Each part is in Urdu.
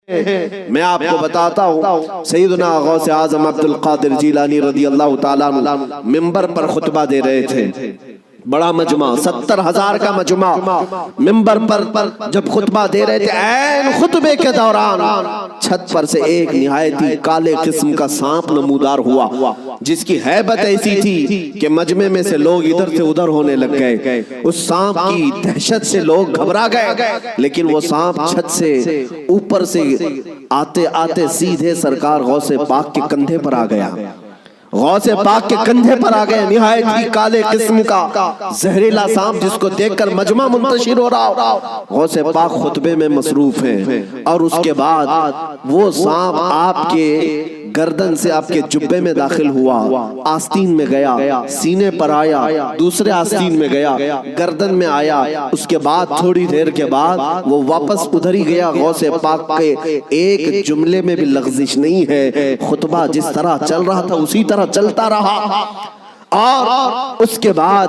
میں آپ کو بتاتا ہوں، سیدنا غوث اعظم عبد القادر جیلانی رضی اللہ تعالیٰ عنہ منبر پر خطبہ دے رہے تھے، بڑا مجمع 70,000 کا مجمع، منبر پر جب خطبہ دے رہے تھے، عین خطبے کے دوران چھت پر سے ایک نہایتی کالے قسم کا سانپ نمودار ہوا، جس کی ہیبت ایسی تھی کہ مجمع میں سے لوگ ادھر سے ادھر ہونے لگ گئے۔ اس سانپ کی دہشت سے لوگ گھبرا گئے، لیکن وہ سانپ چھت سے اوپر سے آتے آتے سیدھے سرکار غوث پاک کے کندھے پر آ گیا۔ غوث پاک کے کندھے پر آ گئے، نہایت ہی کالے قسم کا زہریلا سانپ، جس کو دیکھ کر مجمع منتشر ہو رہا۔ غوث پاک خطبے میں مصروف ہیں، اور اس کے بعد وہ سانپ آپ کے گردن سے آپ کے جبے میں داخل ہوا، آستین میں گیا، سینے پر آیا، دوسرے آستین میں گیا، گردن میں آیا۔ اس کے بعد تھوڑی دیر کے بعد وہ واپس ادھر ہی گیا۔ غوث پاک کے ایک جملے میں بھی لغزش نہیں ہے، خطبہ جس طرح چل رہا تھا اسی طرح چلتا رہا۔ اور اس کے بعد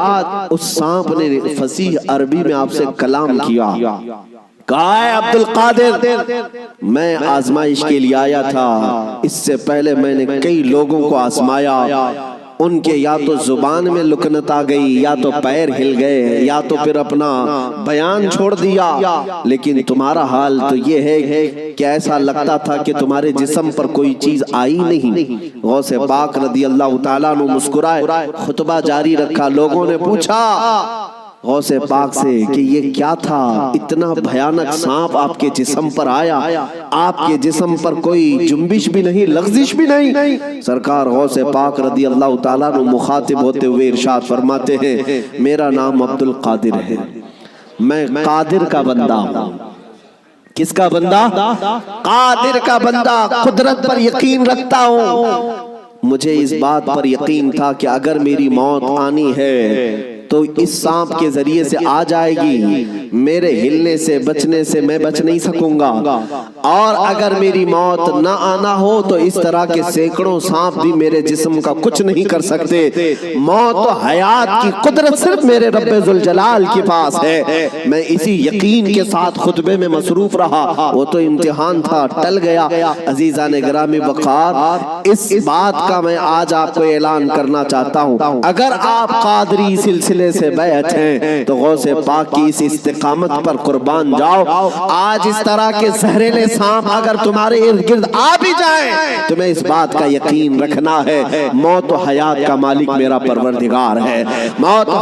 اس سانپ نے فصیح عربی میں آپ سے کلام کیا، کہا ہے عبد القادر، میں آزمائش کے لیے آیا تھا، اس سے پہلے میں نے کئی لوگوں کو آزمایا، ان کے یا تو زبان میں لکنت آ گئی، یا تو پیر ہل گئے، یا تو پھر اپنا بیان چھوڑ دیا، لیکن تمہارا حال تو یہ ہے کہ ایسا لگتا تھا کہ تمہارے جسم پر کوئی چیز آئی نہیں۔ غوث پاک رضی اللہ تعالیٰ عنہ مسکرائے، خطبہ جاری رکھا۔ لوگوں نے پوچھا غوث پاک سے کہ یہ کیا تھا، اتنا بھیانک سانپ آپ کے جسم پر آیا، آپ کے جسم پر کوئی جنبش بھی نہیں، لغزش بھی نہیں۔ سرکار غوث پاک رضی اللہ تعالیٰ عنہ مخاطب ہوتے ہوئے ارشاد فرماتے ہیں، میرا نام عبد القادر ہے، میں قادر کا بندہ ہوں۔ کس کا بندہ؟ قادر کا بندہ، قدرت پر یقین رکھتا ہوں۔ مجھے اس بات پر یقین تھا کہ اگر میری موت آنی ہے تو اس سانپ کے ذریعے سے آ جائے گی، میرے ہلنے سے بچنے سے میں بچ نہیں سکوں گا، اور اگر میری موت نہ آنا ہو تو اس طرح کے سینکڑوں سانپ بھی میرے جسم کا کچھ نہیں کر سکتے۔ موت و حیات کی قدرت صرف میرے رب ذوالجلال کے پاس ہے۔ میں اسی یقین کے ساتھ خطبے میں مصروف رہا، وہ تو امتحان تھا، ٹل گیا۔ عزیزان گرامی وقار، اس بات کا میں آج آپ کو اعلان کرنا چاہتا ہوں، اگر آپ قادری سلسلے سے بیعت ہیں تو غوث پاک کی اس استقامت پر قربان جاؤ۔ آج اس طرح کے زہریلے سانپ اگر تمہارے ارد گرد آ بھی جائیں، تمہیں اس بات کا یقین رکھنا ہے، موت و حیات کا مالک میرا پروردگار ہے، موت و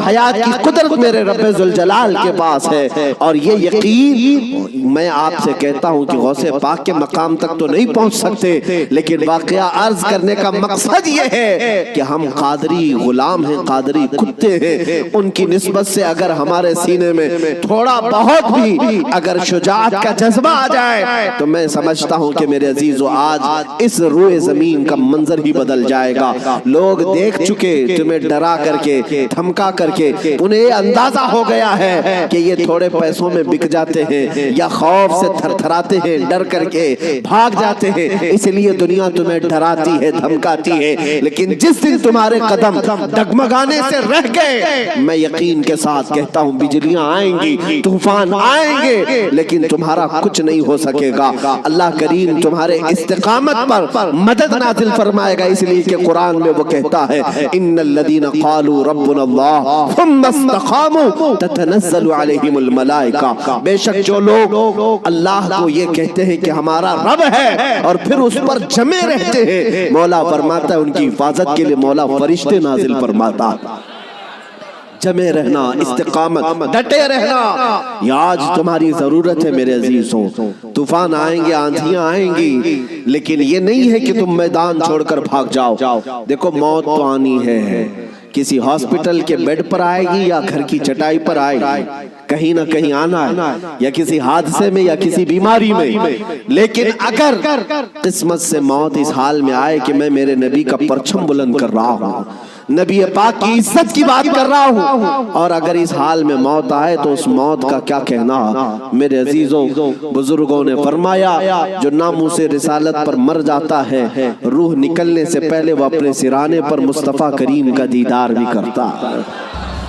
حیات کی قدرت میرے رب ذوالجلال کے پاس ہے۔ اور یہ یقین میں آپ سے کہتا ہوں کہ غوث پاک کے مقام تک تو نہیں پہنچ سکتے، لیکن واقعہ عرض کرنے کا مقصد یہ ہے کہ ہم قادری غلام ہیں، قادری کتے ہیں، ان کی نسبت سے اگر ہمارے سینے میں تھوڑا بہت بھی اگر شجاعت کا جذبہ آ جائے تو میں سمجھتا ہوں کہ میرے عزیزو آج اس روئے زمین کا منظر ہی بدل جائے گا۔ لوگ دیکھ چکے تمہیں ڈرا کر کے، دھمکا کر کے، انہیں یہ اندازہ ہو گیا ہے کہ یہ تھوڑے پیسوں میں بک جاتے ہیں یا خوف سے تھر تھراتے ہیں، ڈر کر کے بھاگ جاتے ہیں، اس لیے دنیا تمہیں ڈراتی ہے، دھمکاتی ہے۔ لیکن جس دن تمہارے قدم ڈگمگانے سے رہ گئے، میں یقین کے ساتھ کہتا ہوں بجلیاں آئیں گی، طوفان آئیں گے، لیکن تمہارا کچھ نہیں ہو سکے گا۔ اللہ کریم تمہارے استقامت پر مدد نازل فرمائے گا، اس لیے کہ قرآن میں وہ کہتا ہے ان الذین قالوا ربنا اللہ ثم استقاموا تتنزل علیہم الملائکہ، بے شک جو لوگ اللہ کو یہ کہتے ہیں کہ ہمارا رب ہے اور پھر اس پر جمے رہتے ہیں، مولا فرماتا ہے ان کی حفاظت کے لیے مولا فرشتے نازل فرماتا۔ جمے رہنا، استقامت، ڈٹے رہنا، یہ آج تمہاری ضرورت ہے میرے عزیزوں۔ طوفان آئیں گے، آندھیاں آئیں گی، لیکن یہ نہیں ہے کہ تم میدان چھوڑ کر بھاگ جاؤ۔ دیکھو موت تو آنی ہے، کسی ہاسپٹل کے بیڈ پر آئے گی یا گھر کی چٹائی پر آئے گی، کہیں نہ کہیں آنا ہے، یا کسی حادثے میں یا کسی بیماری میں۔ لیکن اگر قسمت سے موت اس حال میں آئے کہ میں میرے نبی کا پرچم بلند کر رہا ہوں، نبی پاک کی عزت کی بات کر رہا ہوں، اور اگر اس حال میں موت آئے تو اس موت کا کیا کہنا؟ میرے عزیزوں، بزرگوں نے فرمایا جو ناموس رسالت پر مر جاتا ہے، روح نکلنے سے پہلے وہ اپنے سرانے پر مصطفیٰ کریم کا دیدار بھی کرتا ہے۔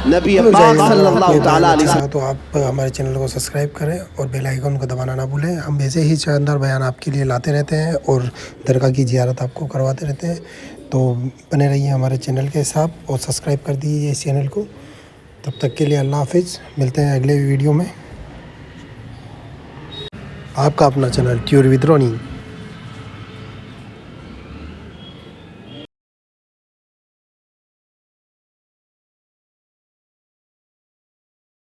نبی پاک صلی اللہ تعالیٰ علیہ وسلم. تو آپ ہمارے چینل کو سبسکرائب کریں اور بیل آئیکن کو دبانا نہ بھولیں. ہم ایسے ہی شاندار بیان آپ کے لیے لاتے رہتے ہیں اور درگاہ کی زیارت آپ کو کرواتے رہتے ہیں. تو بنے رہیے ہمارے چینل کے ساتھ اور سبسکرائب کر دیجیے اس چینل کو. تب تک کے لیے اللہ حافظ. ملتے ہیں اگلے ویڈیو میں. آپ کا اپنا چینل ٹیور ود رونی.